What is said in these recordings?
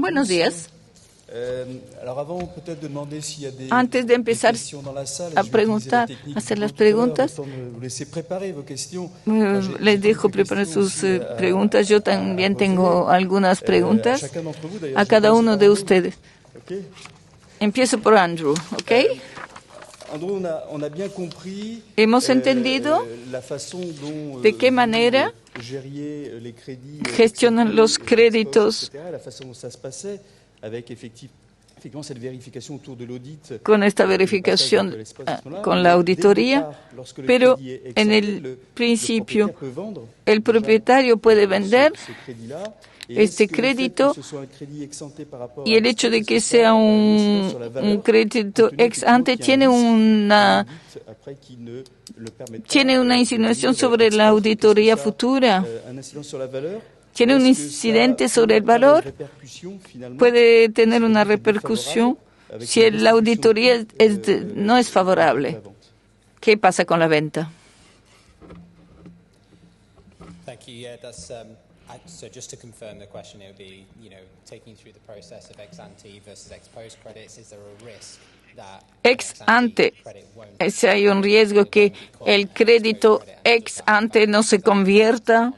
Buenos días. Antes de empezar a preguntar, hacer las preguntas, les dejo preparar sus preguntas. Yo también tengo algunas preguntas a cada uno de ustedes. Empiezo por Andrew, ¿ok? Hemos entendido de qué manera gestionan los créditos con esta verificación, con la auditoría, pero en el principio el propietario puede vender este crédito y el hecho de que sea un crédito ex ante tiene una insinuación sobre la auditoría futura. ¿Tiene un incidente sobre el valor? Puede tener una repercusión si la auditoría no es favorable. ¿Qué pasa con la venta? So just to confirm the question, it would be, taking through the process of ex ante versus ex post credits. Is there a risk that ex ante, si hay un riesgo que el crédito ex ante no se convierta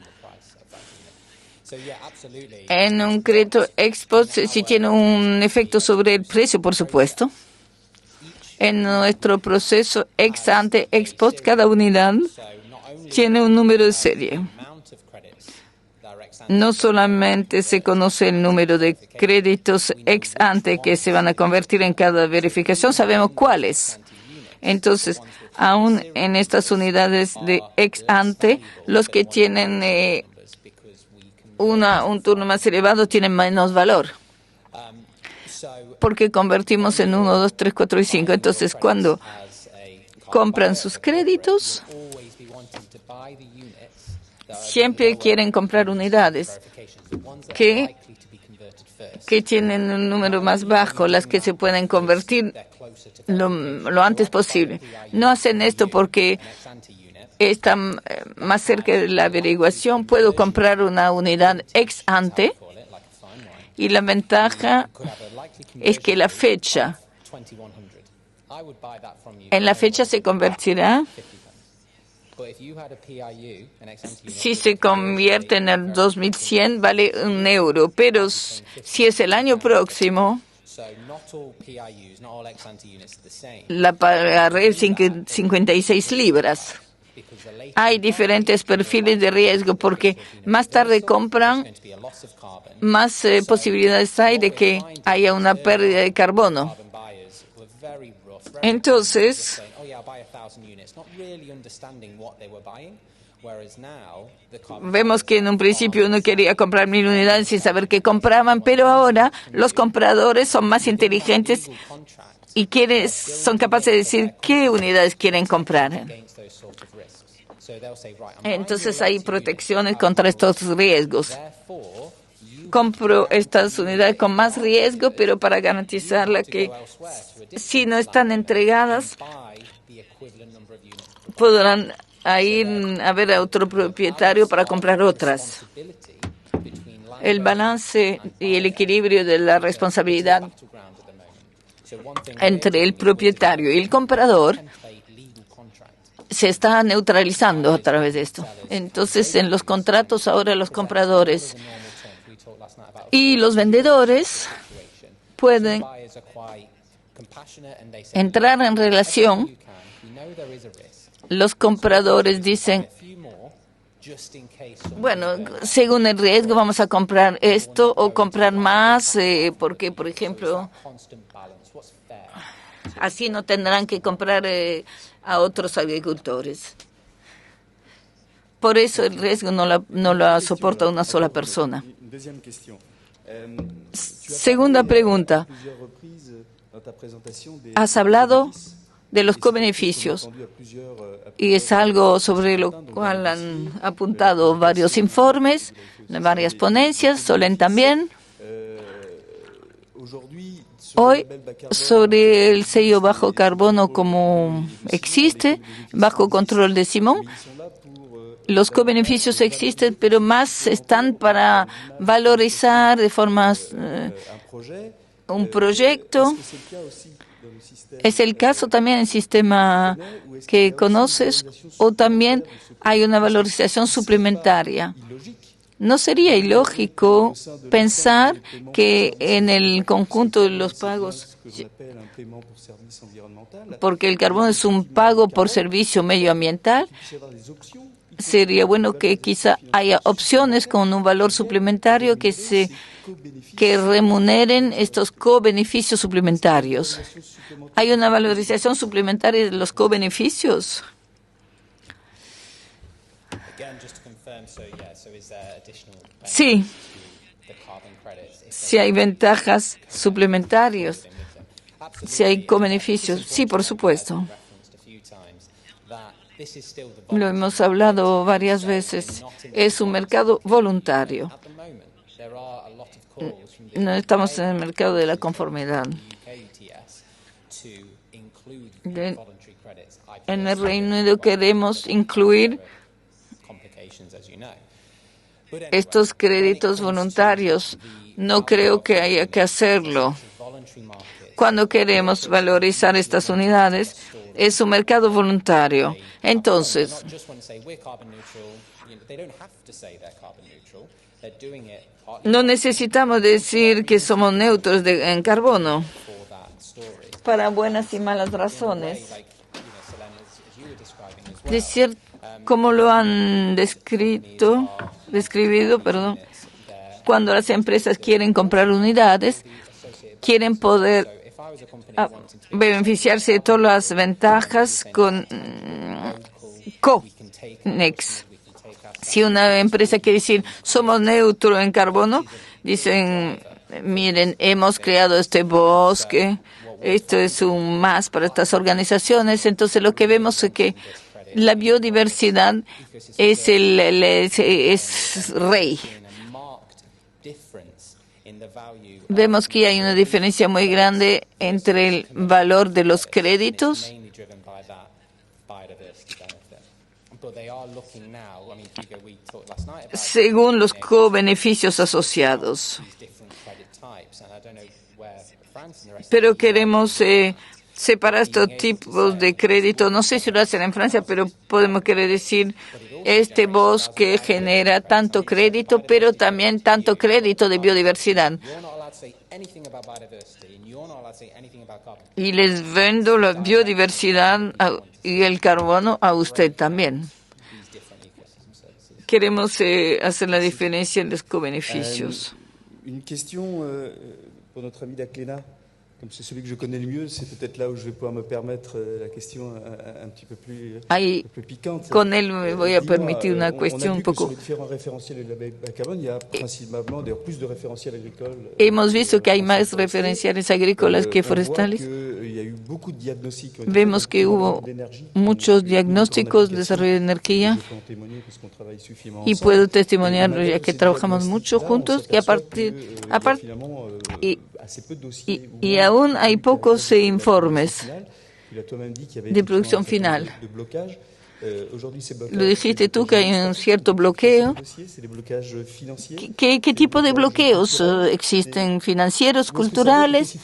en un crédito ex post, si tiene un efecto sobre el precio, por supuesto. En nuestro proceso ex ante, ex post, cada unidad tiene un número de serie. No solamente se conoce el número de créditos ex ante que se van a convertir en cada verificación, sabemos cuáles. Entonces, aún en estas unidades de ex ante, los que tienen un turno más elevado tienen menos valor, porque convertimos en 1, 2, 3, 4 y 5. Entonces, cuando compran sus créditos, siempre quieren comprar unidades que tienen un número más bajo, las que se pueden convertir lo antes posible. No hacen esto porque están más cerca de la averiguación. Puedo comprar una unidad ex ante y la ventaja es que en la fecha se convertirá. Si se convierte en el 2100, vale €1, pero si es el año próximo, la pagaré en 56 libras. Hay diferentes perfiles de riesgo porque más tarde compran, más posibilidades hay de que haya una pérdida de carbono. Entonces, vemos que en un principio uno quería comprar 1000 unidades sin saber qué compraban, pero ahora los compradores son más inteligentes y son capaces de decir qué unidades quieren comprar. Entonces hay protecciones contra estos riesgos. Compro estas unidades con más riesgo, pero para garantizarla que si no están entregadas, podrán ir a ver a otro propietario para comprar otras. El balance y el equilibrio de la responsabilidad entre el propietario y el comprador se está neutralizando a través de esto. Entonces, en los contratos ahora los compradores y los vendedores pueden entrar en relación. Los compradores dicen, bueno, según el riesgo vamos a comprar esto o comprar más, porque, por ejemplo, así no tendrán que comprar a otros agricultores. Por eso el riesgo no lo soporta una sola persona. Segunda pregunta. Has hablado de los cobeneficios y es algo sobre lo cual han apuntado varios informes, varias ponencias, Solén también. Hoy, sobre el sello bajo carbono como existe, bajo control de Simón, los cobeneficios existen, pero más están para valorizar de forma un proyecto. ¿Es el caso también en el sistema que conoces o también hay una valorización suplementaria? ¿No sería ilógico pensar que en el conjunto de los pagos, porque el carbono es un pago por servicio medioambiental, sería bueno que quizá haya opciones con un valor suplementario que remuneren estos co-beneficios suplementarios? ¿Hay una valorización suplementaria de los co-beneficios? Sí. Si hay ventajas suplementarias, si hay co-beneficios, sí, por supuesto. Lo hemos hablado varias veces. Es un mercado voluntario. No estamos en el mercado de la conformidad. En el Reino Unido queremos incluir estos créditos voluntarios. No creo que haya que hacerlo. Cuando queremos valorizar estas unidades, es un mercado voluntario. Entonces, no necesitamos decir que somos neutros en carbono para buenas y malas razones. Decir, como lo han describido, cuando las empresas quieren comprar unidades, quieren poder beneficiarse de todas las ventajas con CONEX. Si una empresa quiere decir, somos neutros en carbono, dicen, miren, hemos creado este bosque, esto es un más para estas organizaciones. Entonces lo que vemos es que la biodiversidad es rey. Vemos que hay una diferencia muy grande entre el valor de los créditos según los co-beneficios asociados. Pero queremos separar estos tipos de crédito. No sé si lo hacen en Francia, pero podemos querer decir, este bosque genera tanto crédito, pero también tanto crédito de biodiversidad. Y les vendo la biodiversidad y el carbono a usted también. Queremos hacer la diferencia en los co-beneficios. Une question pour notre ami d'Aclena. Comme c'est celui que je connais le mieux, c'est peut-être là où je vais pouvoir me permettre la question un petit peu plus piquante. Con él me voy a permitir una cuestión un poco. Hemos visto que hay más referenciales agrícolas que forestales. Vemos que hubo muchos diagnósticos de desarrollo de energía y puedo testimoniarlo ya que trabajamos mucho juntos y aún hay pocos informes de producción final. Lo dijiste tú que hay un cierto bloqueo. ¿Qué tipo de bloqueos existen? ¿Financieros, culturales?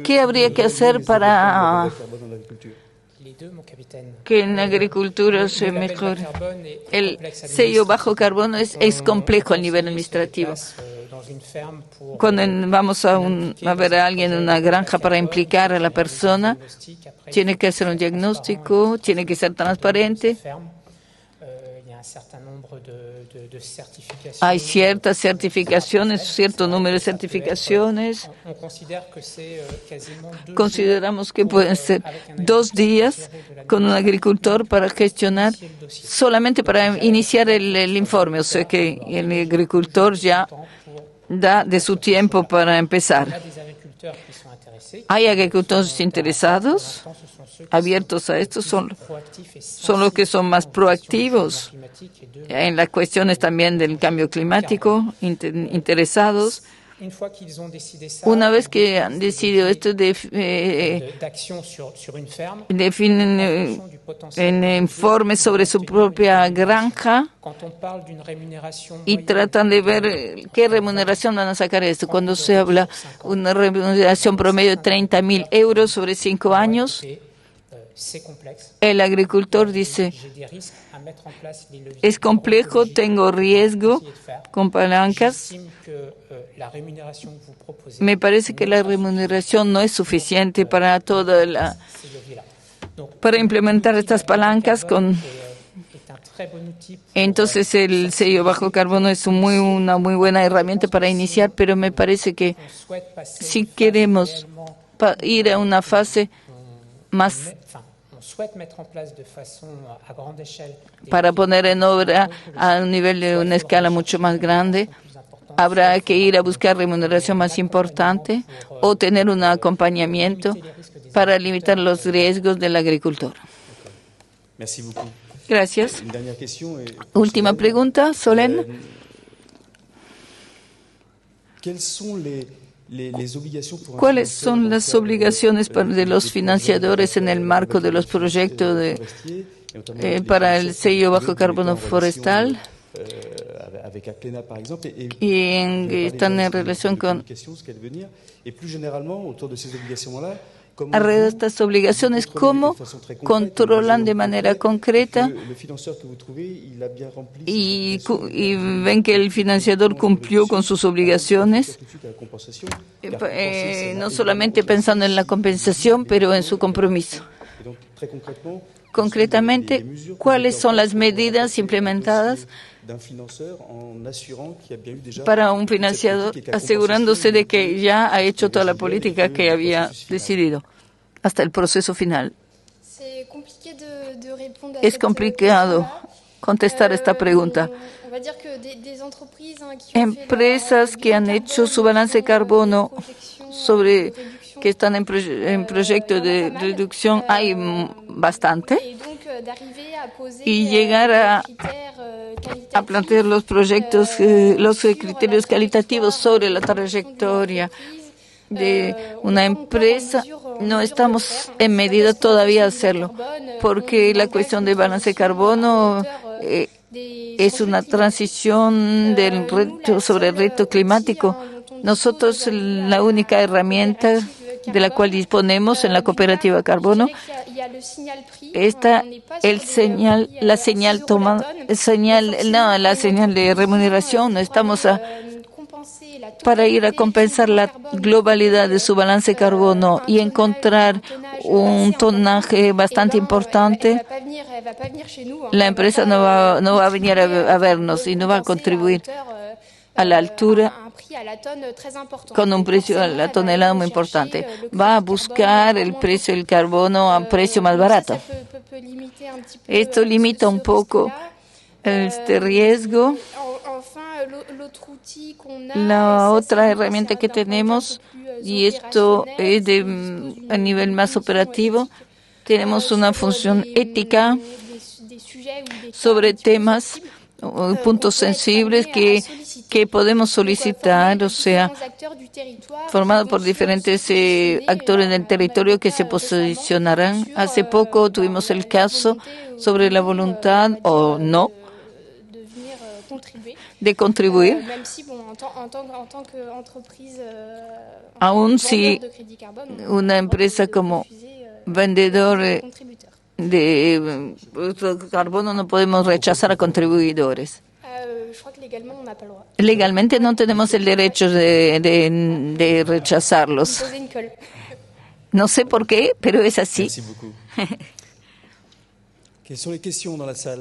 ¿Qué habría que hacer para que en la agricultura se mejore? El sello bajo carbono es complejo a nivel administrativo. Cuando vamos a ver a alguien en una granja para implicar a la persona, tiene que hacer un diagnóstico, tiene que ser transparente. Hay ciertas certificaciones, cierto número de certificaciones. Consideramos que pueden ser 2 días con un agricultor para gestionar, solamente para iniciar el informe. O sea que el agricultor ya da de su tiempo para empezar. Hay agricultores interesados, abiertos a esto, son los que son más proactivos en las cuestiones también del cambio climático, interesados. Una vez que han decidido esto, definen en informes sobre su propia granja y tratan de ver qué remuneración van a sacar esto. Cuando se habla de una remuneración promedio de 30.000 euros sobre 5 años, el agricultor dice, es complejo, tengo riesgo con palancas. Me parece que la remuneración no es suficiente para para implementar estas palancas. Entonces el sello bajo carbono es una muy buena herramienta para iniciar, pero me parece que si queremos ir a una fase más para poner en obra a un nivel de una escala mucho más grande, habrá que ir a buscar remuneración más importante o tener un acompañamiento para limitar los riesgos del agricultor. Gracias. Última pregunta, Solène. ¿Cuáles son las obligaciones de los financiadores en el marco de los proyectos para el sello bajo carbono forestal? Y están en relación con alrededor de estas obligaciones, ¿cómo controlan de manera concreta y ven que el financiador cumplió con sus obligaciones? No solamente pensando en la compensación, pero en su compromiso. Concretamente, ¿cuáles son las medidas implementadas para un financiador, asegurándose de que ya ha hecho toda la política que había decidido hasta el proceso final? Es complicado contestar esta pregunta. Empresas que han hecho su balance de carbono que están en proyectos de reducción hay bastante, y llegar a plantear los proyectos, los criterios calitativos sobre la trayectoria de una empresa, no estamos en medida todavía de hacerlo, porque la cuestión del balance de carbono es una transición sobre el reto climático. Nosotros, la única herramienta de la cual disponemos en la cooperativa Carbono, está la señal de remuneración. Estamos para ir a compensar la globalidad de su balance de carbono y encontrar un tonaje bastante importante. La empresa no va a venir a vernos y no va a contribuir a la altura con un precio a la tonelada muy importante. Va a buscar el precio del carbono a un precio más barato. Esto limita un poco este riesgo. La otra herramienta que tenemos, y esto es a nivel más operativo, tenemos una función ética sobre temas, puntos sensibles que podemos solicitar, o sea, formado por diferentes actores del territorio que se posicionarán. Hace poco tuvimos el caso sobre la voluntad o no de contribuir, aún si una empresa como vendedor de carbono no podemos rechazar a contribuidores. Legalmente no tenemos el derecho de rechazarlos. No sé por qué, pero es así.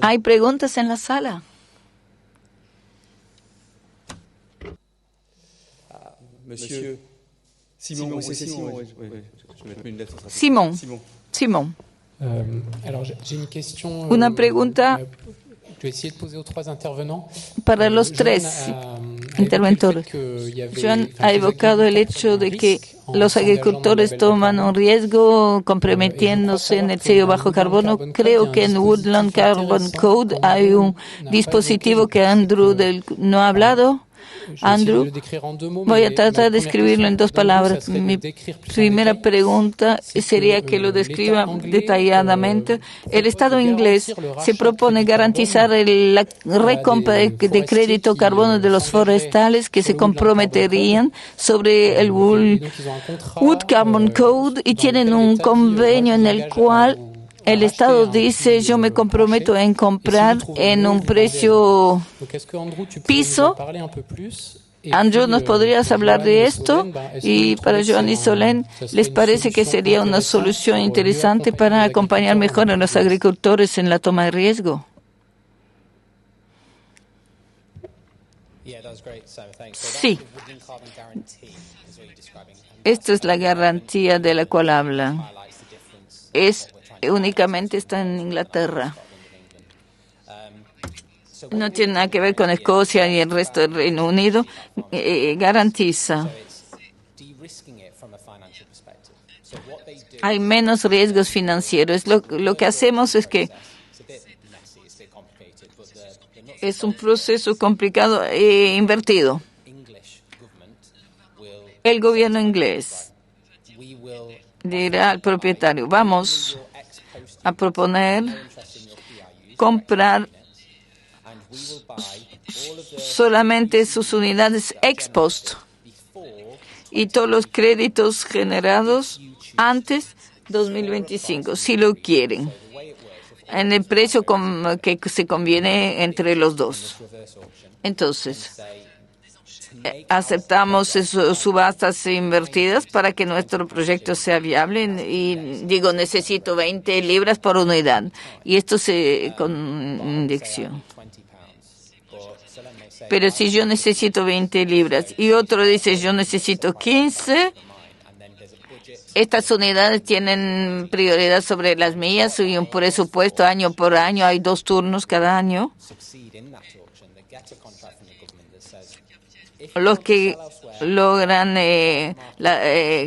¿Hay preguntas en la sala? Simón. Una pregunta para los tres interventores. Joan ha evocado el hecho de que los agricultores toman un riesgo comprometiéndose en el sello bajo carbono. Creo que en Woodland Carbon Code hay un dispositivo que Andrew no ha hablado, Andrew, voy a tratar de escribirlo en 2 palabras. Mi primera pregunta sería que lo describa detalladamente. El Estado inglés se propone garantizar la recompra de crédito carbono de los forestales que se comprometerían sobre el Wood Carbon Code y tienen un convenio en el cual el Estado dice, yo me comprometo en comprar en un precio piso. Andrew, ¿nos podrías hablar de esto? Y para Joan y Solène, ¿les parece que sería una solución interesante para acompañar mejor a los agricultores en la toma de riesgo? Sí. Esto es la garantía de la cual hablan. Únicamente está en Inglaterra. No tiene nada que ver con Escocia y el resto del Reino Unido. Garantiza. Hay menos riesgos financieros. Lo que hacemos es que es un proceso complicado e invertido. El gobierno inglés dirá al propietario, vamos a proponer comprar solamente sus unidades ex post y todos los créditos generados antes 2025, si lo quieren, en el precio que se conviene entre los dos. Entonces, aceptamos subastas invertidas para que nuestro proyecto sea viable y digo, necesito 20 libras por unidad y esto con inyección. Pero si yo necesito 20 libras y otro dice yo necesito 15, estas unidades tienen prioridad sobre las mías y un presupuesto año por año, hay 2 turnos cada año. Los que logran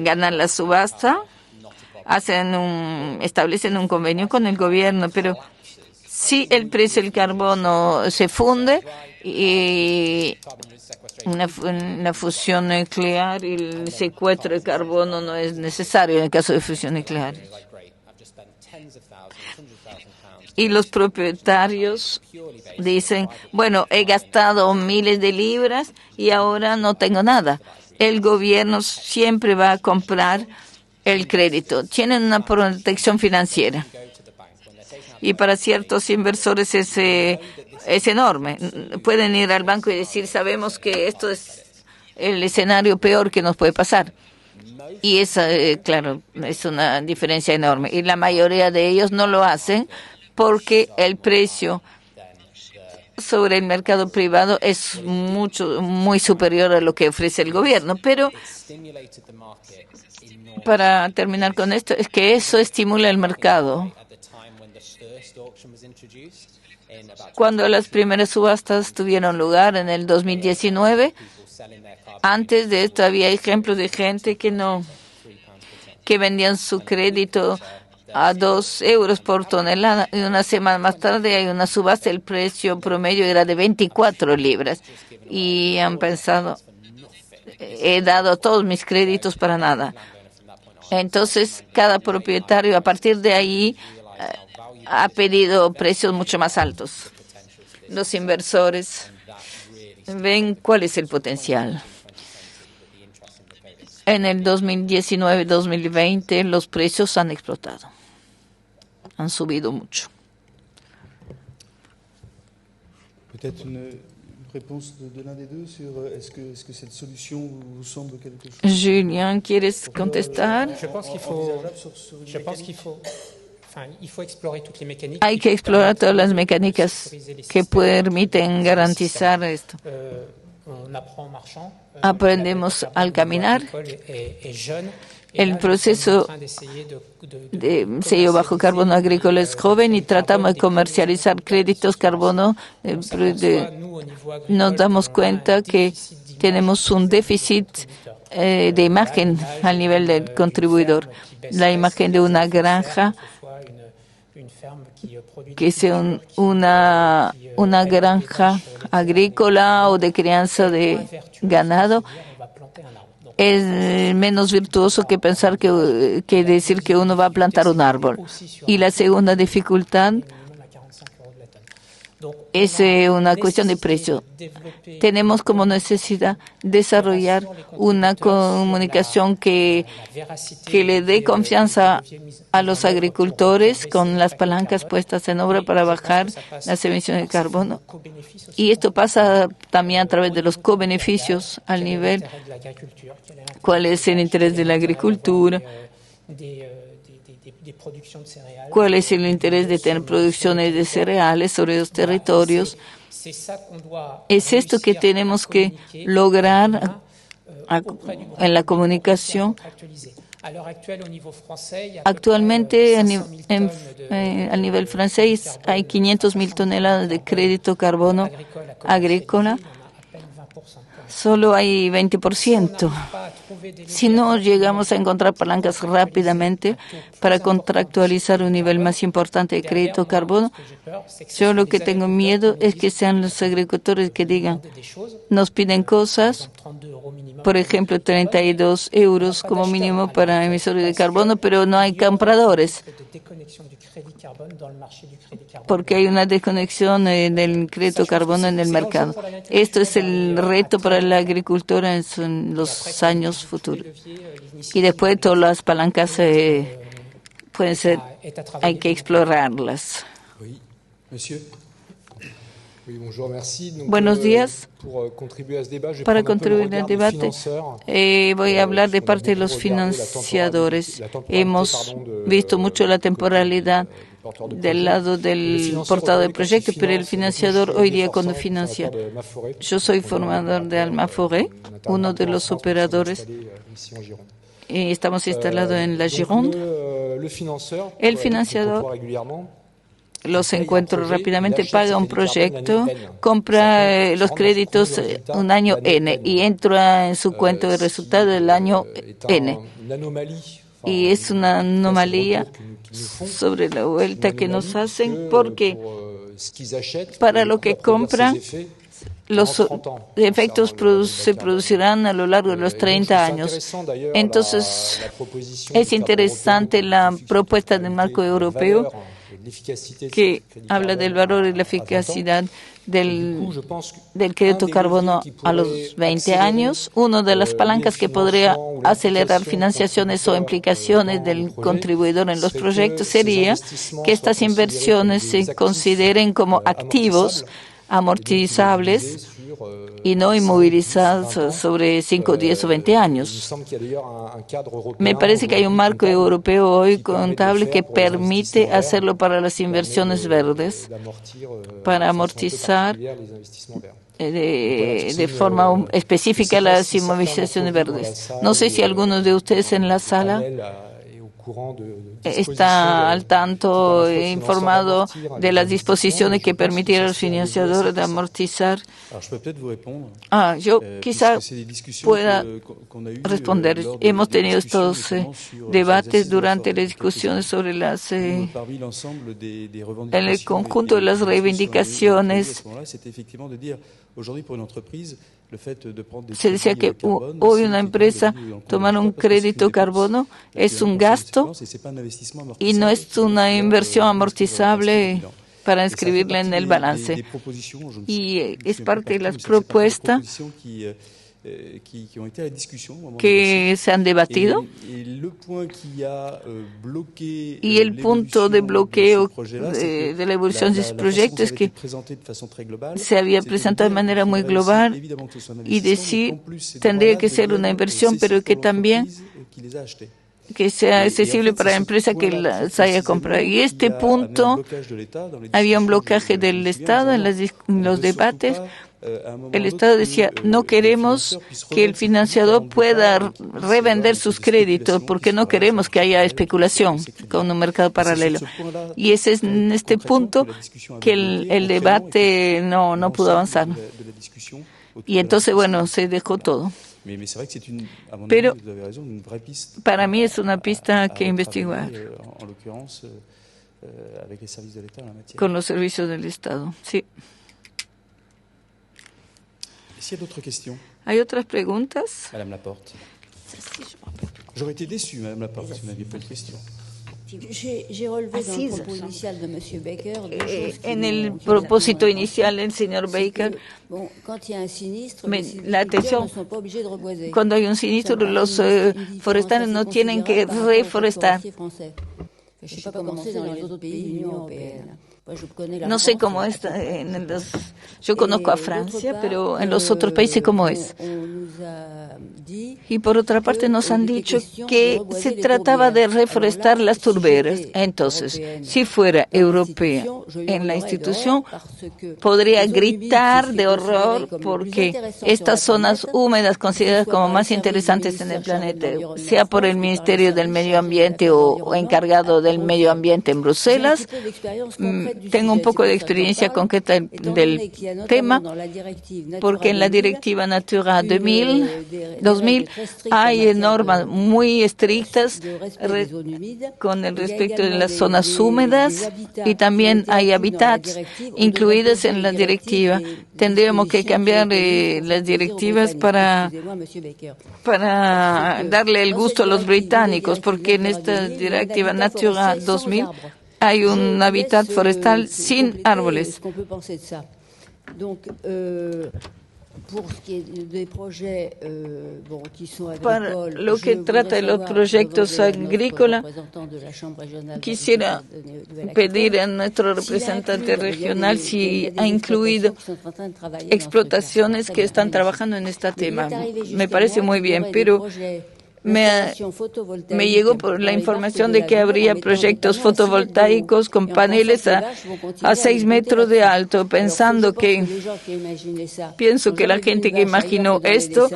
ganar la subasta establecen un convenio con el gobierno, pero si el precio del carbono se funde y una fusión nuclear y el secuestro de carbono no es necesario en el caso de fusión nuclear. Y los propietarios dicen, bueno, he gastado miles de libras y ahora no tengo nada. El gobierno siempre va a comprar el crédito. Tienen una protección financiera. Y para ciertos inversores es enorme. Pueden ir al banco y decir, sabemos que esto es el escenario peor que nos puede pasar. Y esa, claro, es una diferencia enorme. Y la mayoría de ellos no lo hacen porque el precio sobre el mercado privado es muy superior a lo que ofrece el gobierno. Pero para terminar con esto, es que eso estimula el mercado. Cuando las primeras subastas tuvieron lugar en el 2019, antes de esto había ejemplos de gente que vendían su crédito a 2 euros por tonelada y una semana más tarde hay una subasta, el precio promedio era de 24 libras y han pensado, he dado todos mis créditos para nada. Entonces cada propietario a partir de ahí ha pedido precios mucho más altos. Los inversores ven cuál es el potencial. En el 2019-2020 los precios han explotado. Han subido mucho. Julien, ¿quieres contestar? Hay que explorar todas las mecánicas que permiten garantizar esto. Aprendemos al caminar. El proceso de sello bajo carbono agrícola es joven y tratamos de comercializar créditos carbono. Nos damos cuenta que tenemos un déficit de imagen al nivel del contribuidor. La imagen de una granja que sea una granja agrícola o de crianza de ganado, es menos virtuoso que pensar que decir que uno va a plantar un árbol. Y la segunda dificultad es una cuestión de precio. Tenemos como necesidad desarrollar una comunicación que le dé confianza a los agricultores con las palancas puestas en obra para bajar las emisiones de carbono. Y esto pasa también a través de los co-beneficios al nivel, cuál es el interés de la agricultura, cuál es el interés de tener producciones de cereales sobre los territorios. Es esto que tenemos que lograr en la comunicación. Actualmente, a nivel francés, hay 500.000 toneladas de crédito carbono agrícola. Solo hay 20%. Si no llegamos a encontrar palancas rápidamente para contractualizar un nivel más importante de crédito carbono, yo lo que tengo miedo es que sean los agricultores que digan, nos piden cosas, por ejemplo, 32 euros como mínimo para emisores de carbono, pero no hay compradores, porque hay una desconexión del crédito carbono en el mercado. Esto es el reto para la agricultura en los años futuros. Y después todas las palancas pueden ser, hay que explorarlas. Buenos días. Para contribuir al debate, voy a hablar de parte de los financiadores. Hemos visto mucho la temporalidad del lado del portador del proyecto, pero el financiador hoy día cuando financia. Yo soy formador de Almaforé, uno de los operadores. Estamos instalados en la Gironde. El financiador los encuentro rápidamente, paga un proyecto, compra los créditos un año N y entra en su cuenta de resultados del año N. Y es una anomalía sobre la vuelta que nos hacen porque para lo que compran, los efectos se producirán a lo largo de los 30 años. Entonces, es interesante la propuesta del marco europeo que habla del valor y la eficacidad del crédito carbono a los 20 años. Una de las palancas que podría acelerar financiaciones o implicaciones del contribuidor en los proyectos sería que estas inversiones se consideren como activos amortizables y no inmovilizados sobre 5, 10 o 20 años. Me parece que hay un marco europeo hoy contable que permite hacerlo para las inversiones verdes, para amortizar de forma específica las inmovilizaciones verdes. No sé si algunos de ustedes en la sala está al tanto, informado de las disposiciones que permitieron a los financiadores de amortizar. Yo quizá pueda responder. Hemos tenido estos debates durante las discusiones sobre en el conjunto de las reivindicaciones. Se decía que hoy una empresa tomar un crédito carbono es un gasto y no es una inversión amortizable para inscribirla en el balance. Y es parte de las propuestas que se han debatido. Y el punto de bloqueo de la evolución de ese proyecto es que se había presentado de manera muy global y decir tendría que ser una inversión, pero que también que sea accesible para la empresa que las haya comprado. Y este punto, había un bloqueaje del Estado en los debates. El Estado decía, no queremos que el financiador pueda revender sus créditos porque no queremos que haya especulación con un mercado paralelo. Y ese es en este punto que el debate no pudo avanzar. Y entonces, bueno, se dejó todo. Pero para mí es una pista que investigar. avec les services de l'État en la matière. Con los servicios del Estado, sí. S'il y a d'autres questions. ¿Hay otras preguntas? Madame Laporte. J'aurais été déçu, Madame Laporte, si vous n'aviez pas de questions. J'ai relevé dans le propos inicial de M. Baker en el propósito inicial del señor Baker, la atención, cuando hay un sinistro, los forestales no tienen que reforestar. No sé cómo es. Yo conozco a Francia, pero en los otros países cómo es. Y por otra parte nos han dicho que se trataba de reforestar las turberas. Entonces, si fuera europea en la institución, podría gritar de horror porque estas zonas húmedas consideradas como más interesantes en el planeta, sea por el Ministerio del Medio Ambiente o encargado del medio ambiente en Bruselas. Tengo un poco de experiencia concreta del tema, porque en la Directiva Natura 2000 hay normas muy estrictas con el respecto de las zonas húmedas y también hay hábitats incluidos en la directiva. Tendríamos que cambiar las directivas para darle el gusto a los británicos, porque en esta Directiva Natura 2000 hay un hábitat forestal sin árboles. Para lo que trata de los proyectos agrícolas, quisiera pedir a nuestro representante regional si ha incluido explotaciones que están trabajando en este tema. Me parece muy bien, pero me llegó por la información de que habría proyectos fotovoltaicos con paneles a 6 metros de alto, pienso que la gente que imaginó esto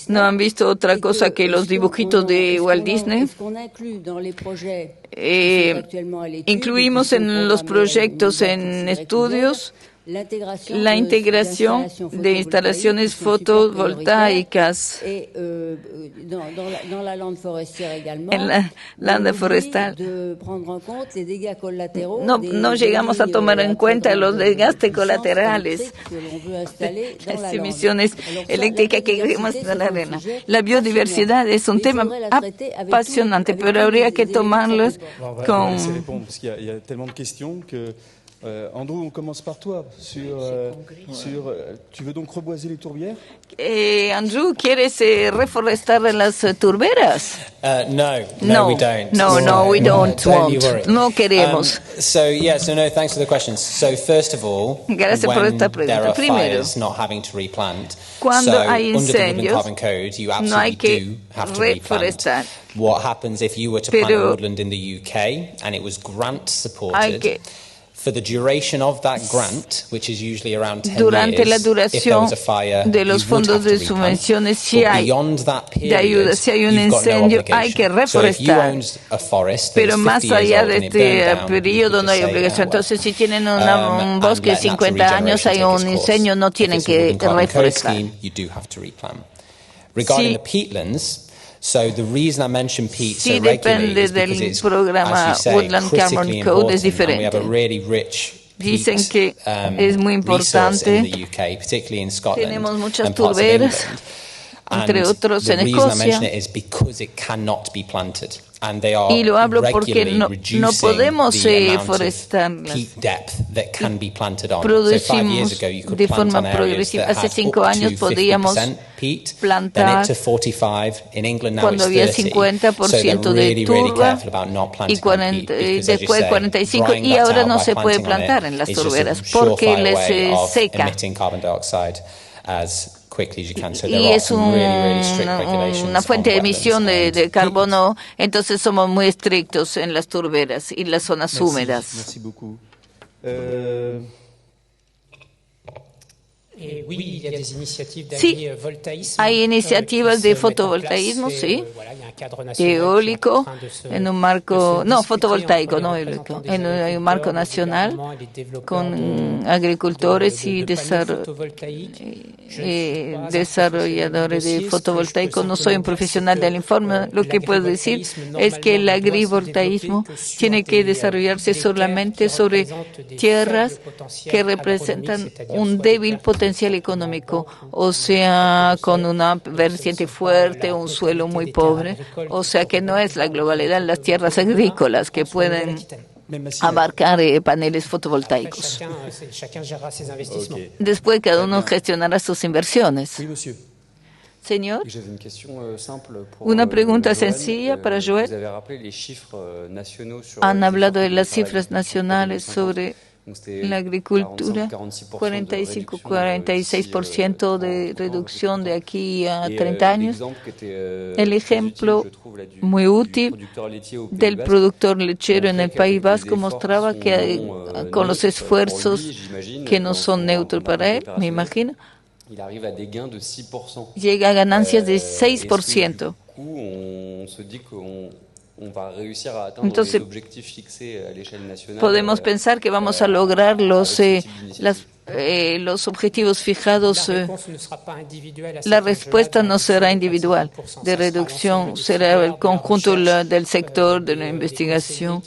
no han visto otra cosa que los dibujitos de Walt Disney. Incluimos en los proyectos en estudios la integración de instalaciones fotovoltaicas en la landa forestal. No llegamos a tomar en cuenta los desgastes colaterales, las emisiones eléctricas que queremos instalar en la biodiversidad. Es un tema apasionante, pero habría que tomarlos con... Andrew, on commence par toi. Tu veux donc reboiser les tourbières? Andrew, ¿quieres reforestar las turberas? No, we don't. No, we don't want. No queremos. No, thanks for the questions. So first of all, gracias por esta pregunta. Primero, not having to replant, cuando hay under the incendios, Woodland Carbon Code, you no hay absolutely que do have to replant. reforestar. What happens if you were to plant a woodland in the UK and it was grant supported? For the duration of that grant, which is usually around 10 Durante years, la duración de los fondos de subvenciones, si hay de ayuda, si hay un incendio, hay que reforestar. Pero más allá de este periodo no hay obligación. Entonces, si tienen un bosque de 50 años, hay un incendio, no tienen que reforestar. Regarding the peatlands, so the reason I mentioned peat so depende regularly is because del it's, programa as you say, Woodland Carbon critically Code, es important, and we diferente. have a really rich Dicen que peat, es muy resource in importante. the UK, particularly in Scotland Tenemos muchas and parts of turberas, England. entre otros en the reason I Escocia. mention it is because it cannot be planted. And they are Y lo hablo porque regularly no podemos reducing the amount of forestarlas. peat depth that can be planted on. So 5 years ago you could de plant forma on areas progresiva. that Hace had 5 up años to podíamos 50% peat, plantar then it to 45. In England now cuando había it's 30. 50% So de turba y después 45 y ahora no se puede plantar en las turberas porque les seca. Y es una fuente de emisión de carbono, entonces somos muy estrictos en las turberas y las zonas húmedas. Merci beaucoup. Sí, hay iniciativas de fotovoltaísmo, sí, eólico, en un marco, no, fotovoltaico, no eólico, en un marco nacional, con agricultores y desarrolladores de fotovoltaicos. No soy un profesional del informe, lo que puedo decir es que el agrivoltaísmo tiene que desarrollarse solamente sobre tierras que representan un débil potencial económico, o sea, con una vertiente fuerte, un suelo muy pobre, o sea que no es la globalidad las tierras agrícolas que pueden abarcar paneles fotovoltaicos. Después cada uno gestionará sus inversiones. Señor, una pregunta sencilla para Joel. Han hablado de las cifras nacionales sobre la agricultura, 45-46% de reducción de aquí a 30 años. El ejemplo muy útil del productor lechero en el País Vasco mostraba que con los esfuerzos que no son neutros para él, me imagino, llega a ganancias de 6%. Entonces, podemos pensar que vamos a lograr los objetivos fijados. La respuesta no será individual. De reducción será el conjunto del sector de la investigación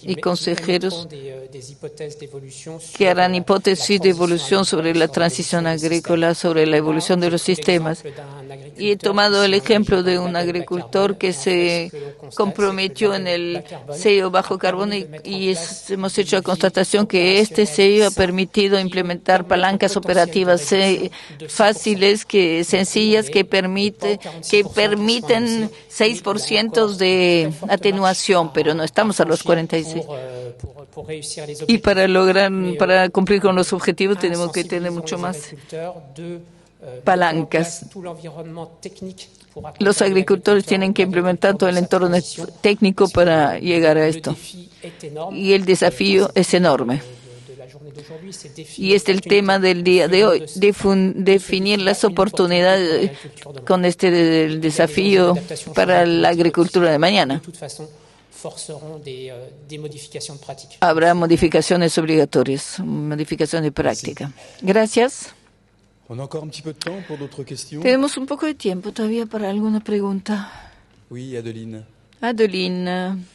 y consejeros que harán hipótesis de evolución sobre la transición agrícola, sobre la evolución de los sistemas. Y he tomado el ejemplo de un agricultor que se comprometió en el sello bajo carbono y hemos hecho la constatación que este sello ha permitido implementar palancas operativas fáciles, sencillas, que permiten 6% de atenuación, pero no estamos a los 46. Y para cumplir con los objetivos tenemos que tener mucho más palancas. Los agricultores tienen que implementar todo el entorno técnico para llegar a esto. Y el desafío es enorme. Y es el tema del día de hoy, definir las oportunidades con el desafío para la agricultura de mañana. Habrá modificaciones obligatorias, modificaciones de práctica. Gracias. Tenemos un poco de tiempo todavía para alguna pregunta. Adeline.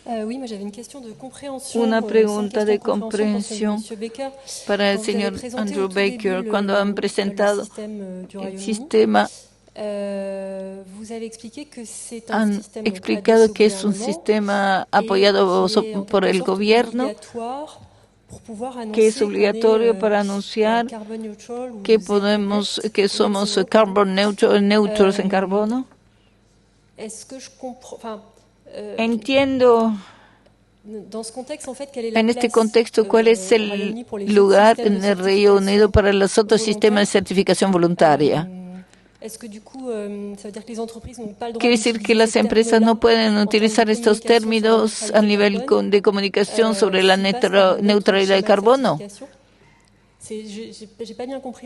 Una pregunta de comprensión para el señor Andrew Baker. Cuando han presentado el sistema, han explicado que es un sistema apoyado por el gobierno, que es obligatorio para anunciar que somos carbon neutros en carbono. Entiendo. En este contexto, ¿cuál es el lugar en el Reino Unido para los otros sistemas de certificación voluntaria? ¿Quiere decir que las empresas no pueden utilizar estos términos a nivel de comunicación sobre la neutralidad de carbono?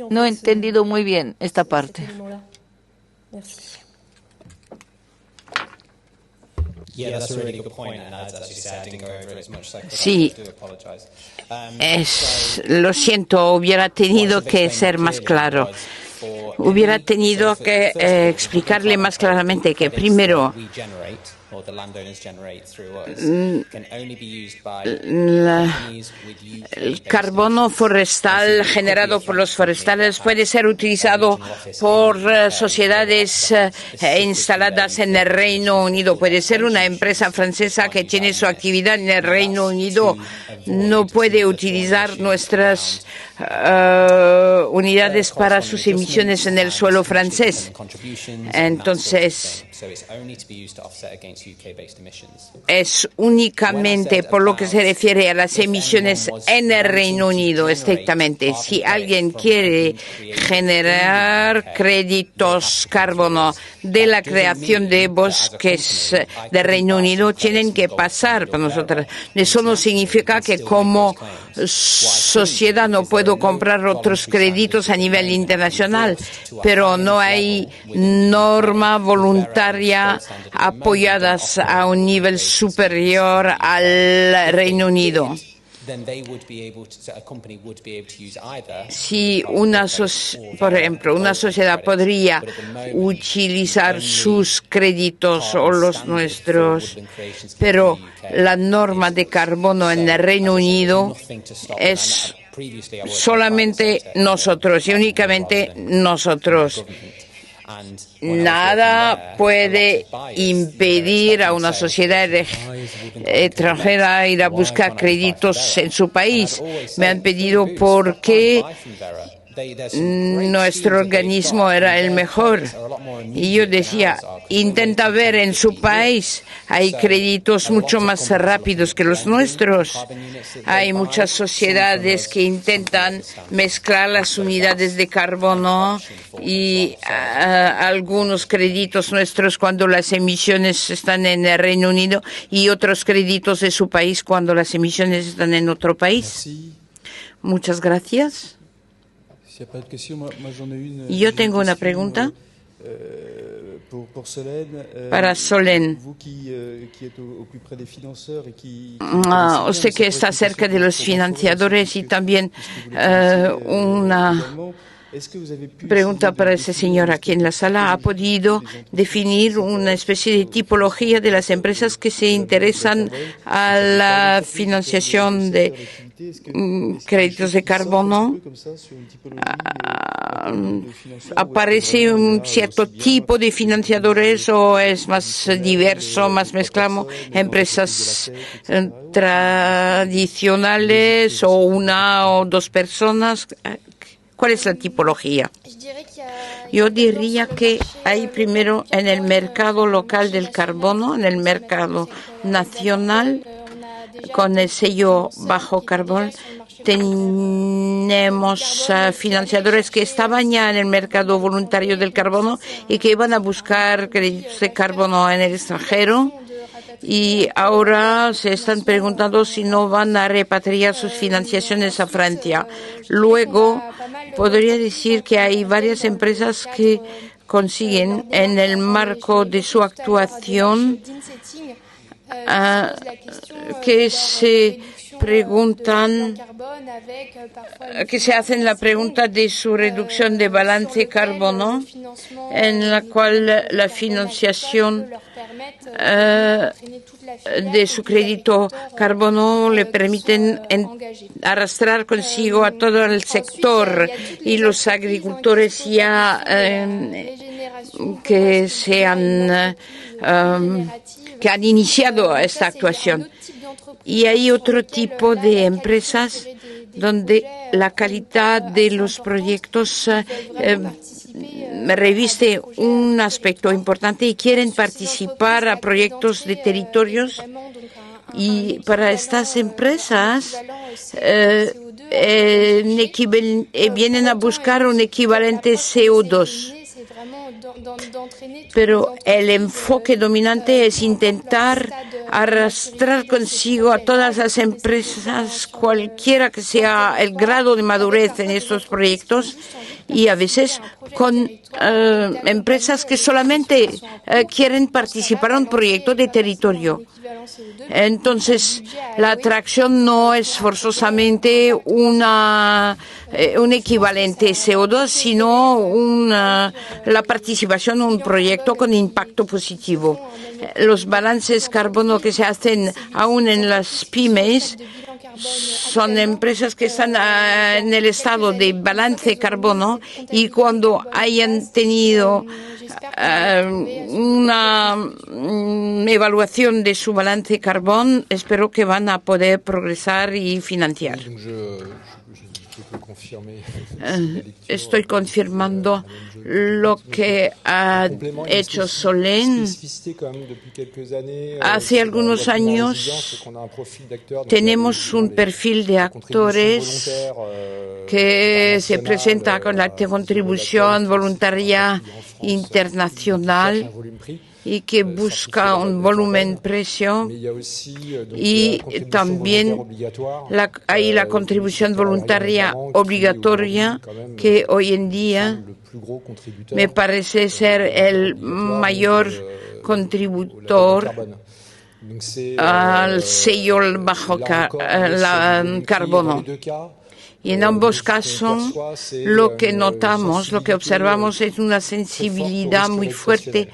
No he entendido muy bien esta parte. Sí, lo siento, hubiera tenido que ser más claro. Hubiera tenido que explicarle más claramente que primero el carbono forestal generado por los forestales puede ser utilizado por sociedades instaladas en el Reino Unido. Puede ser una empresa francesa que tiene su actividad en el Reino Unido. No puede utilizar nuestras unidades para sus emisiones en el suelo francés. Entonces, es únicamente por lo que se refiere a las emisiones en el Reino Unido, estrictamente. Si alguien quiere generar créditos carbono de la creación de bosques del Reino Unido, tienen que pasar por nosotros. Eso no significa que como sociedad no puedo comprar otros créditos a nivel internacional, pero no hay norma voluntaria apoyadas a un nivel superior al Reino Unido. Si por ejemplo, una sociedad podría utilizar sus créditos o los nuestros, pero la norma de carbono en el Reino Unido es solamente nosotros y únicamente nosotros. Nada puede impedir a una sociedad extranjera ir a buscar créditos en su país. Me han pedido por qué nuestro organismo era el mejor. Y yo decía, intenta ver en su país, hay créditos mucho más rápidos que los nuestros. Hay muchas sociedades que intentan mezclar las unidades de carbono y algunos créditos nuestros cuando las emisiones están en el Reino Unido y otros créditos de su país cuando las emisiones están en otro país. Muchas gracias. Yo tengo una pregunta para Solène. Usted que está cerca de los financiadores y también una pregunta para ese señor aquí en la sala. ¿Ha podido definir una especie de tipología de las empresas que se interesan a la financiación de créditos de carbono? ¿Aparece un cierto tipo de financiadores o es más diverso, más mezclado? ¿Empresas tradicionales o una o dos personas? ¿Cuál es la tipología? Yo diría que hay primero en el mercado local del carbono, en el mercado nacional, con el sello bajo carbono, tenemos financiadores que estaban ya en el mercado voluntario del carbono y que iban a buscar créditos de carbono en el extranjero. Y ahora se están preguntando si no van a repatriar sus financiaciones a Francia. Luego, podría decir que hay varias empresas que consiguen, en el marco de su actuación, que se preguntan, que se hacen la pregunta de su reducción de balance carbono, en la cual la financiación de su crédito carbono le permiten arrastrar consigo a todo el sector y los agricultores ya que han iniciado esta actuación. Y hay otro tipo de empresas donde la calidad de los proyectos reviste un aspecto importante y quieren participar a proyectos de territorios. Y para estas empresas vienen a buscar un equivalente CO2. Pero el enfoque dominante es intentar arrastrar consigo a todas las empresas, cualquiera que sea el grado de madurez en estos proyectos, y a veces con empresas que solamente quieren participar en un proyecto de territorio. Entonces, la atracción no es forzosamente un equivalente CO2, sino la participación en un proyecto con impacto positivo. Los balances carbono que se hacen aún en las pymes son empresas que están en el estado de balance carbono, y cuando hayan tenido una evaluación de su balance carbón, espero que van a poder progresar y financiar. Estoy confirmando lo que ha hecho Solène. Hace algunos años tenemos un perfil de actores que se presenta con la contribución voluntaria internacional y que busca un volumen-precio, y también hay la contribución voluntaria obligatoria, que hoy en día me parece ser el mayor contributor al sello bajo carbono. Y en ambos casos, lo que notamos, lo que observamos es una sensibilidad muy fuerte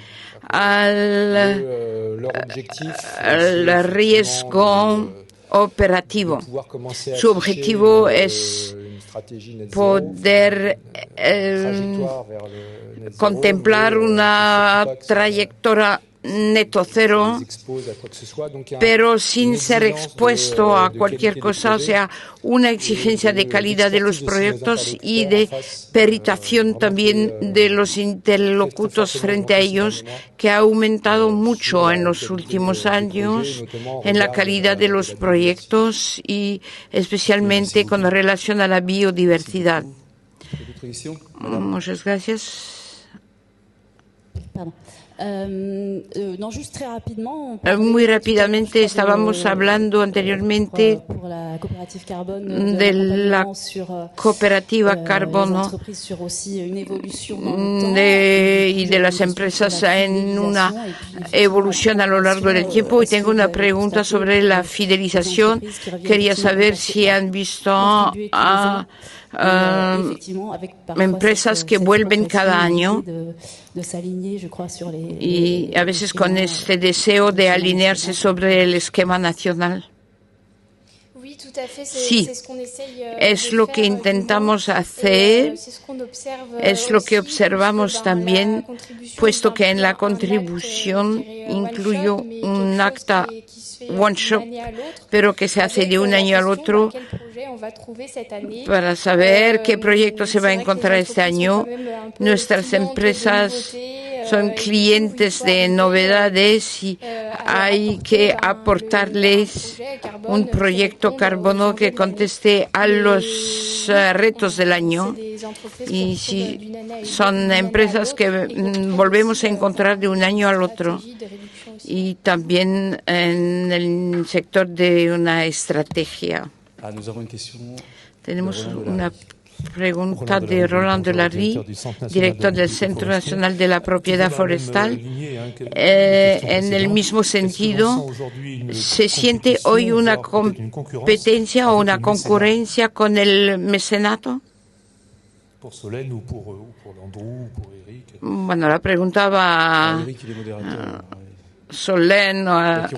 al riesgo operativo. Su objetivo es poder contemplar una trayectoria neto cero, pero sin ser expuesto a cualquier cosa, o sea, una exigencia de calidad de los proyectos y de peritación también de los interlocutores frente a ellos, que ha aumentado mucho en los últimos años en la calidad de los proyectos y especialmente con relación a la biodiversidad. Muchas gracias. Muy rápidamente, estábamos hablando anteriormente de la cooperativa Carbono y de las empresas en una evolución a lo largo del tiempo. Y tengo una pregunta sobre la fidelización. Quería saber si han visto a empresas que vuelven cada año y a veces con este deseo de alinearse sobre el esquema nacional. Sí, es lo que intentamos hacer, es lo que observamos también, puesto que en la contribución incluyo un acta one shop, pero que se hace de un año al otro para saber qué proyecto se va a encontrar este año. Nuestras empresas son clientes de novedades y hay que aportarles un proyecto carbono que conteste a los retos del año. Y si son empresas que volvemos a encontrar de un año al otro. Y también en el sector de una estrategia. Tenemos una pregunta de Roland Delarry, director del Centro Nacional de la Propiedad Forestal. En el mismo sentido, ¿se siente hoy una competencia o una concurrencia con el mecenato? Bueno, la pregunta va Solène, a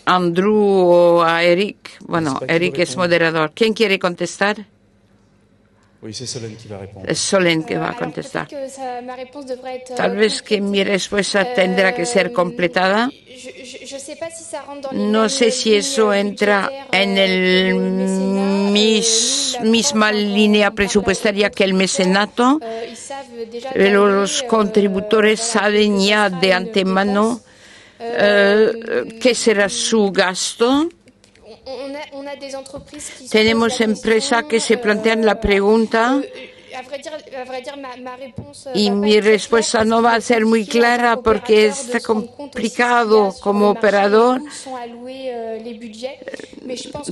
Andrew o a Eric. Bueno, Eric es moderador. ¿Quién quiere contestar? Es Solène que va a contestar. Tal vez que mi respuesta tendrá que ser completada. No sé si eso entra en el misma línea presupuestaria que el mecenato, pero los contributores saben ya de antemano qué será su gasto. Tenemos empresas que se plantean la pregunta y mi respuesta no va a ser muy clara porque es complicado como operador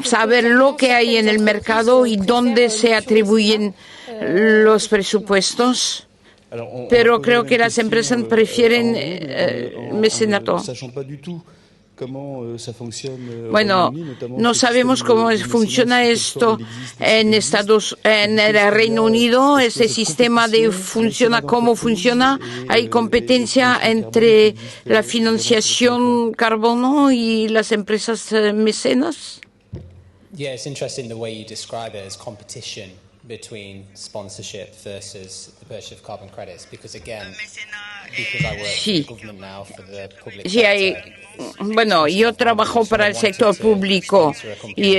saber lo que hay en el mercado y dónde se atribuyen los presupuestos. Pero creo que las empresas prefieren mecenato. Bueno, no sabemos cómo funciona esto en el Reino Unido. Este sistema cómo funciona. Hay competencia entre la financiación carbono y las empresas mecenas. Yeah, it's interesting the way you describe it as competition between sponsorship versus the purchase of carbon credits, because again, because I work for the government now, for the public sector. Bueno, yo trabajo para el sector público y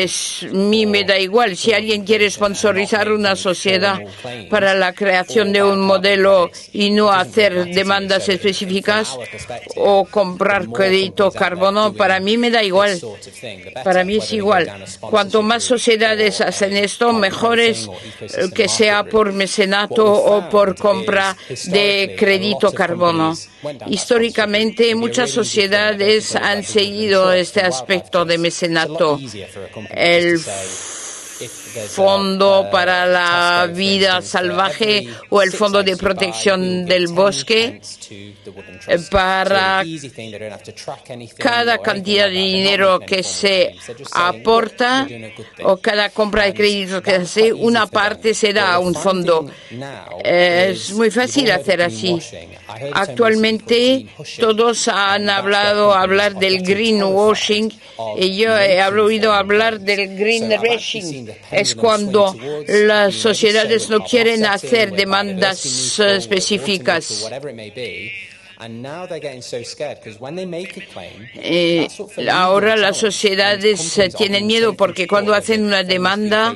mí me da igual si alguien quiere sponsorizar una sociedad para la creación de un modelo y no hacer demandas específicas o comprar crédito carbono. Para mí me da igual. Para mí es igual. Cuanto más sociedades hacen esto, mejores que sea por mecenato o por compra de crédito carbono. Históricamente, muchas sociedades han seguido este aspecto de mecenato. El Fondo para la Vida Salvaje o el Fondo de Protección del Bosque, para cada cantidad de dinero que se aporta o cada compra de créditos que se hace, una parte se da a un fondo. Es muy fácil hacer así. Actualmente todos han hablar del greenwashing y yo he oído hablar del greenwashing. Es cuando las sociedades no quieren hacer demandas específicas. Ahora las sociedades tienen miedo porque cuando hacen una demanda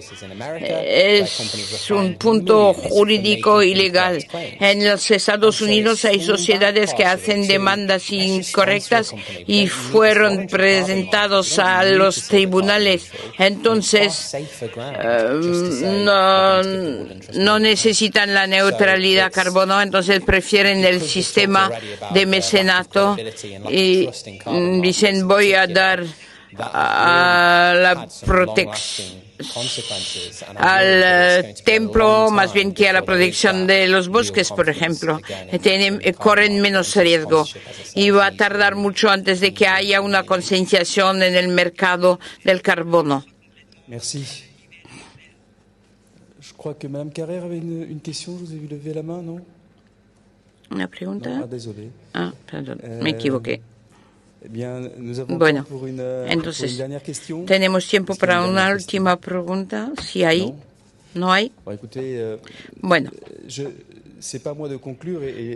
es un punto jurídico ilegal. En los Estados Unidos hay sociedades que hacen demandas incorrectas y fueron presentados a los tribunales. Entonces no necesitan la neutralidad carbono, entonces prefieren el sistema de mecenato y dicen voy a dar a la protección al templo más bien que a la protección de los bosques, por ejemplo. Corren menos riesgo y va a tardar mucho antes de que haya una concienciación en el mercado del carbono. Merci. Je crois que Madame Carrère avait une question. Je vous ai vu lever la main, non? ¿Una pregunta? No, désolé. Perdón, me equivoqué. Bueno, entonces, ¿tenemos tiempo para una última pregunta? Si hay. ¿No hay? Bueno.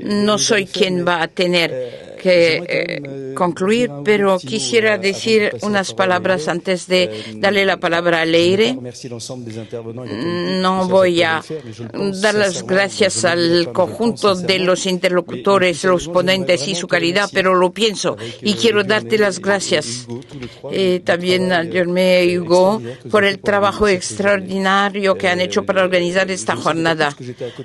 No soy quien va a tener que concluir, pero quisiera decir unas palabras antes de darle la palabra a Leire. No voy a dar las gracias al conjunto de los interlocutores, los ponentes y su calidad, pero lo pienso y quiero darte las gracias. También a Germé y Hugo por el trabajo extraordinario que han hecho para organizar esta jornada.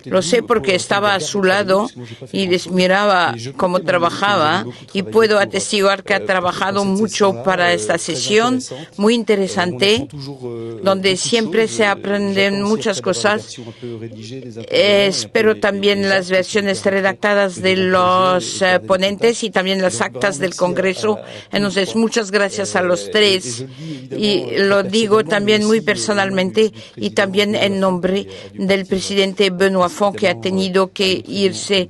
Lo sé porque estaba a su lado y les miraba cómo trabajaba y puedo atestiguar que ha trabajado mucho para esta sesión muy interesante, donde siempre se aprenden muchas cosas. Espero también las versiones redactadas de los ponentes y también las actas del Congreso. Entonces, muchas gracias a los tres y lo digo también muy personalmente y también en nombre del presidente Benoît Font, que ha tenido que irse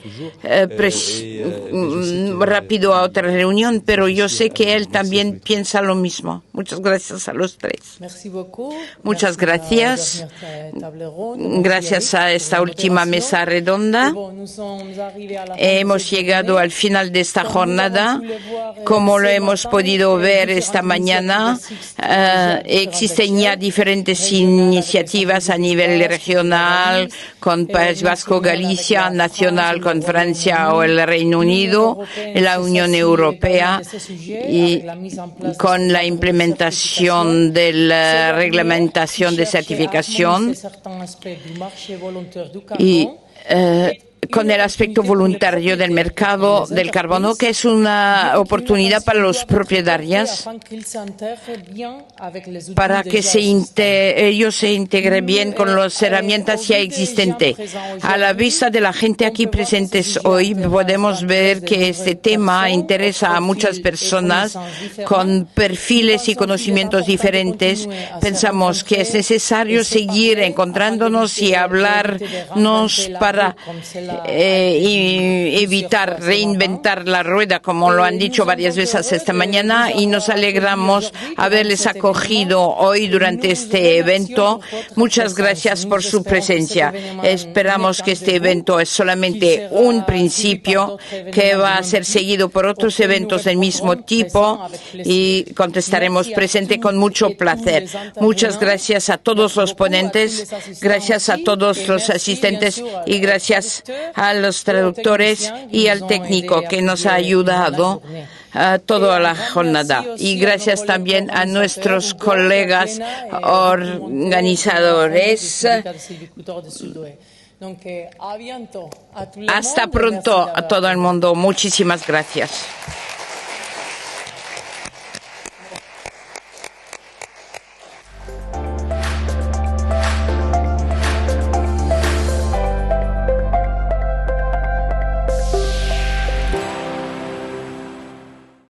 rápido a otra reunión, pero yo sé que él también piensa lo mismo. Muchas gracias a los tres. Muchas gracias. Gracias a esta última mesa redonda. Hemos llegado al final de esta jornada. Como lo hemos podido ver esta mañana, existen ya diferentes iniciativas a nivel regional, con País Vasco, Galicia, nacional con Francia o el Reino Unido, la Unión Europea, y con la implementación de la reglamentación de certificación y con el aspecto voluntario del mercado del carbono, que es una oportunidad para los propietarios para que ellos se integren bien con las herramientas ya existentes. A la vista de la gente aquí presentes hoy, podemos ver que este tema interesa a muchas personas con perfiles y conocimientos diferentes. Pensamos que es necesario seguir encontrándonos y hablarnos para y evitar reinventar la rueda, como lo han dicho varias veces esta mañana, y nos alegramos haberles acogido hoy durante este evento. Muchas gracias por su presencia. Esperamos que este evento es solamente un principio, que va a ser seguido por otros eventos del mismo tipo y contestaremos presente con mucho placer. Muchas gracias a todos los ponentes, gracias a todos los asistentes y gracias a los traductores y al técnico que nos ha ayudado toda la jornada. Y gracias también a nuestros colegas organizadores. Hasta pronto a todo el mundo. Muchísimas gracias.